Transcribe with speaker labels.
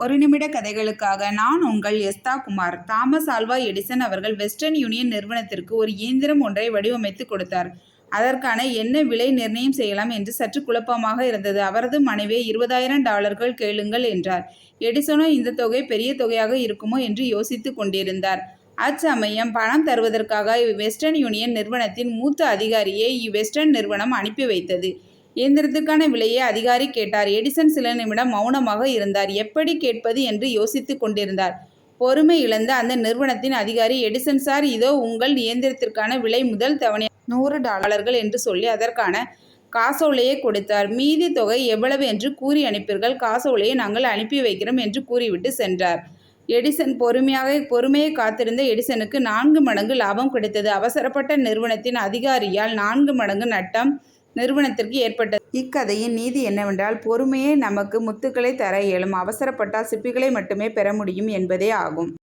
Speaker 1: ஒரு நிமிட கதைகளுக்காக நான் உங்கள் எஸ்தா குமார். தாமஸ் ஆல்வா எடிசன் அவர்கள் வெஸ்டர்ன் யூனியன் நிறுவனத்திற்கு ஒரு இயந்திரம் ஒன்றை வடிவமைத்து கொடுத்தார். அதற்கான என்ன விலை நிர்ணயம் செய்யலாம் என்று சற்று குழப்பமாக இருந்தது. அவரது மனைவி $20,000 கேளுங்கள் என்றார். எடிசனோ இந்த தொகை பெரிய தொகையாக இருக்குமோ என்று யோசித்து கொண்டிருந்தார். அச்சமயம் பணம் தருவதற்காக வெஸ்டர்ன் யூனியன் நிறுவனத்தின் மூத்த அதிகாரியை வெஸ்டர்ன் நிறுவனம் அனுப்பி வைத்தது. இயந்திரத்திற்கான விலையை அதிகாரி கேட்டார். எடிசன் சில நிமிடம் மௌனமாக இருந்தார். எப்படி கேட்பது என்று யோசித்துக் கொண்டிருந்தார். பொறுமை இழந்த அந்த நிறுவனத்தின் அதிகாரி, எடிசன் சார், இதோ உங்கள் இயந்திரத்திற்கான விலை, முதல் தவணை $100 என்று சொல்லி அதற்கான காசோலையை கொடுத்தார். மீதி தொகை எவ்வளவு என்று கூறி அனுப்பீர்கள். காசோலையை நாங்கள் அனுப்பி வைக்கிறோம் என்று கூறிவிட்டு சென்றார். எடிசன் பொறுமையை காத்திருந்த எடிசனுக்கு 4 மடங்கு லாபம் கிடைத்தது. அவசரப்பட்ட நிறுவனத்தின் அதிகாரியால் 4 மடங்கு நட்டம் நிறுவனத்திற்கு ஏற்பட்டது. இக்கதையின் நீதி என்னவென்றால், பொறுமையே நமக்கு முத்துக்களை தர இயலும், அவசரப்பட்டால் சிப்பிகளை மட்டுமே பெற முடியும் என்பதே ஆகும்.